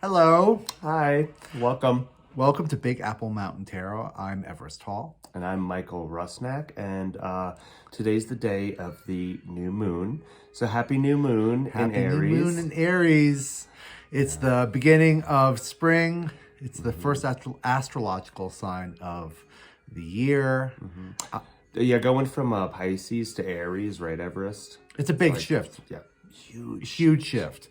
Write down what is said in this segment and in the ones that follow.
Hello. Hi, welcome. Welcome to Big Apple Mountain Tarot. I'm Everest Hall. And I'm Michael Rusnak, and today's the day of the new moon. So happy new moon in Happy new Aries. moon in Aries. It's the beginning of spring. It's the first astrological sign of the year. Yeah, going from Pisces to Aries, right, Everest? It's a big shift. Yeah. Huge shift.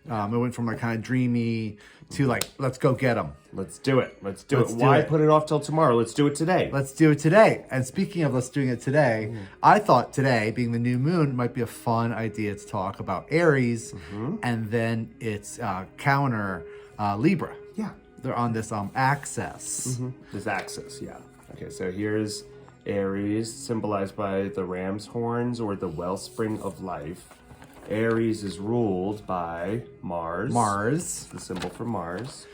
It went from like kind of dreamy to like, let's go get them. Let's do it. Let's do Let's it. do Why it. put it off till tomorrow? Let's do it today. Let's do it today. And speaking of let's doing it today, I thought today, being the new moon, might be a fun idea to talk about Aries and then its counter, Libra. Yeah. They're on this axis. This axis, yeah. Okay, so here's Aries, symbolized by the ram's horns or the wellspring of life. Aries is ruled by Mars. Mars. The symbol for Mars.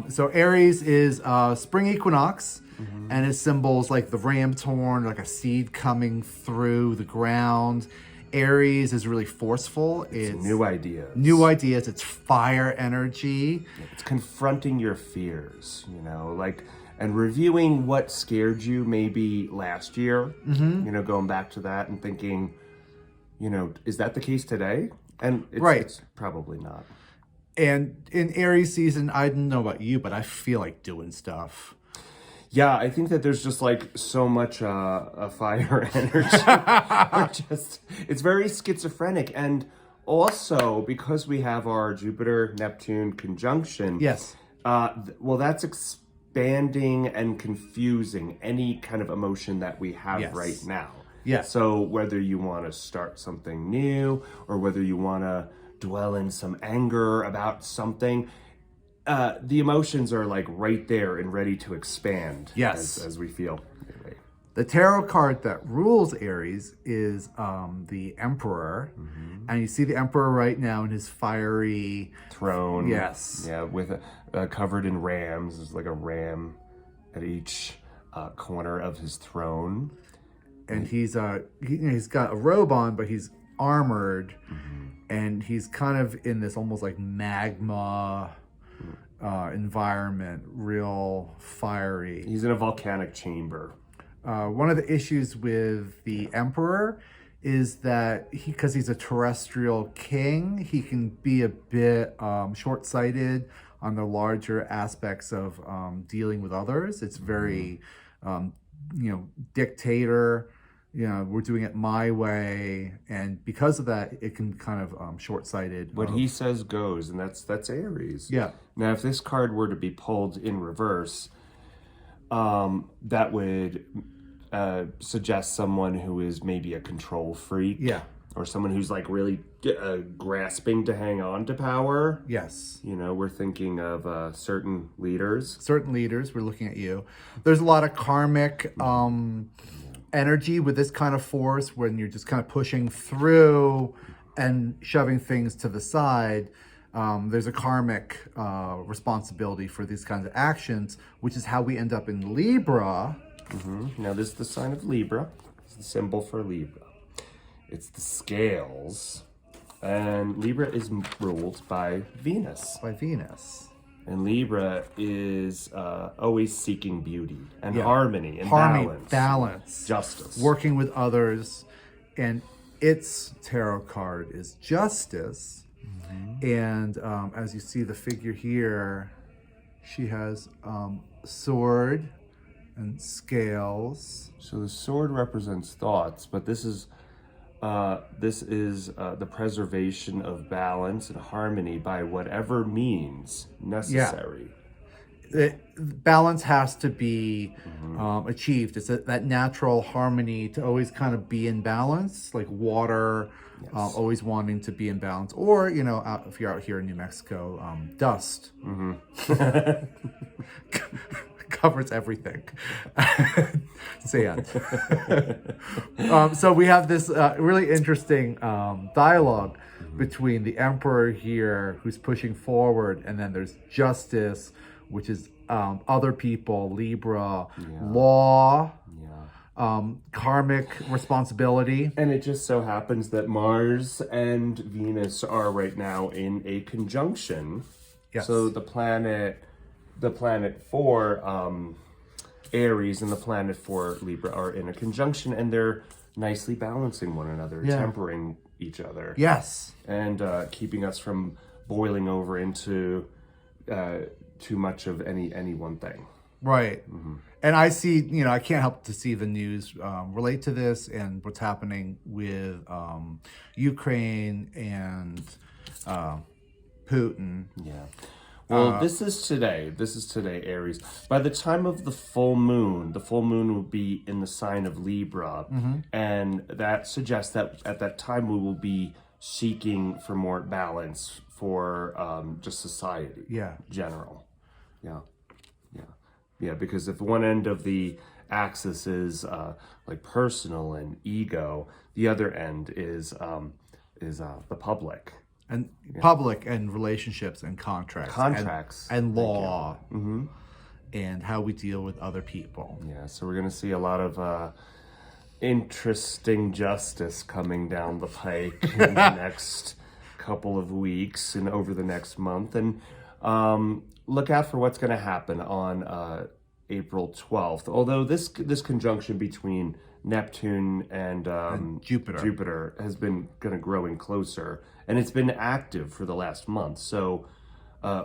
So Aries is spring equinox, and it symbols like the ram's horn, like a seed coming through the ground. Aries is really forceful. It's New ideas. New ideas. It's fire energy. It's confronting your fears, and reviewing what scared you maybe last year, going back to that and thinking, is that the case today? And it's probably not. And in Aries season, I don't know about you, but I feel like doing stuff. Yeah, I think that there's just like so much fire energy. It's very schizophrenic. And also, because we have our Jupiter-Neptune conjunction, Yes. That's expanding and confusing any kind of emotion that we have right now. Yeah. So whether you want to start something new or whether you want to dwell in some anger about something, the emotions are like right there and ready to expand. Yes. As we feel. The tarot card that rules Aries is the Emperor. And you see the Emperor right now in his fiery throne. Yes. Yeah, with covered in rams. There's like a ram at each corner of his throne. And he's got a robe on, but he's armored. And he's kind of in this almost like magma environment, real fiery. He's in a volcanic chamber. One of the issues with the Emperor is that because he's a terrestrial king, he can be a bit short-sighted on the larger aspects of dealing with others. It's very, dictator. We're doing it my way, and because of that, it can kind of short-sighted. What he says goes, and that's Aries. Yeah. Now, if this card were to be pulled in reverse, that would suggest someone who is maybe a control freak. Yeah. Or someone who's like really grasping to hang on to power. Yes. We're thinking of certain leaders. Certain leaders. We're looking at you. There's a lot of karmic energy with this kind of force when you're just kind of pushing through and shoving things to the side. There's a karmic responsibility for these kinds of actions, which is how we end up in Libra. Now, this is the sign of Libra. It's the symbol for Libra. It's the scales. And Libra is ruled by Venus. By Venus. And Libra is always seeking beauty and harmony and balance. Justice. Working with others. And its tarot card is Justice. And as you see the figure here, she has sword and scales. So the sword represents thoughts, but this is the preservation of balance and harmony by whatever means necessary. Balance has to be achieved. It's that natural harmony to always kind of be in balance, like water, always wanting to be in balance. Or, if you're out here in New Mexico, dust. Covers everything. Sand. So we have this really interesting dialogue between the Emperor here, who's pushing forward, and then there's Justice, which is other people, Libra, law, karmic responsibility. And it just so happens that Mars and Venus are right now in a conjunction. Yes. So the planet for Aries and the planet for Libra are in a conjunction, and they're nicely balancing one another, tempering each other. Yes. And keeping us from boiling over into too much of any one thing. Right. And I see, I can't help to see the news relate to this and what's happening with Ukraine and Putin. Yeah. Well, this is today. This is today, Aries. By the time of the full moon will be in the sign of Libra. And that suggests that at that time we will be seeking for more balance for just society. Yeah. General. Yeah. Yeah, because if one end of the axis is like personal and ego, the other end is the public. And public and relationships and contracts. And law. And how we deal with other people. Yeah, so we're going to see a lot of interesting justice coming down the pike in the next couple of weeks and over the next month. And look out for what's going to happen on April 12th. Although this conjunction between Neptune and Jupiter has been kind of growing closer, and it's been active for the last month. So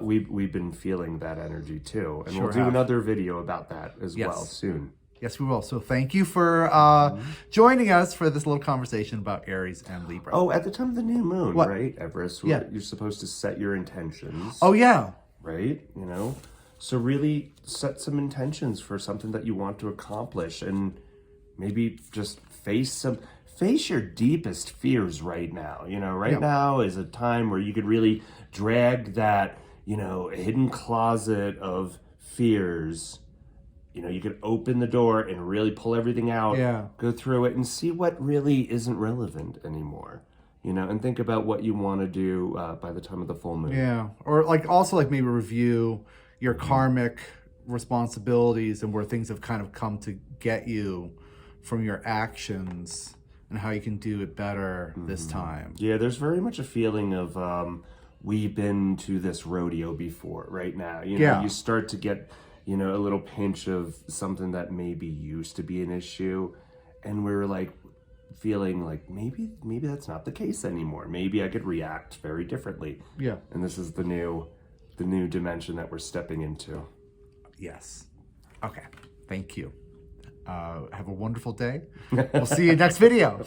we've been feeling that energy too, and we'll do another video about that as well soon. Yes, we will. So thank you for joining us for this little conversation about Aries and Libra. Oh, at the time of the new moon, right, Everest? You're supposed to set your intentions. Oh, yeah. Right? So really set some intentions for something that you want to accomplish, and maybe just face your deepest fears right now. Right now is a time where you could really drag that, hidden closet of fears. You could open the door and really pull everything out, go through it and see what really isn't relevant anymore. And think about what you want to do by the time of the full moon. Yeah. Or also maybe review your karmic responsibilities and where things have kind of come to get you from your actions and how you can do it better this time. Yeah, there's very much a feeling of we've been to this rodeo before right now. You start to get, a little pinch of something that maybe used to be an issue, and we're like feeling like maybe that's not the case anymore. Maybe I could react very differently. Yeah. And this is the new dimension that we're stepping into. Yes. Okay. Thank you. Have a wonderful day. We'll see you next video.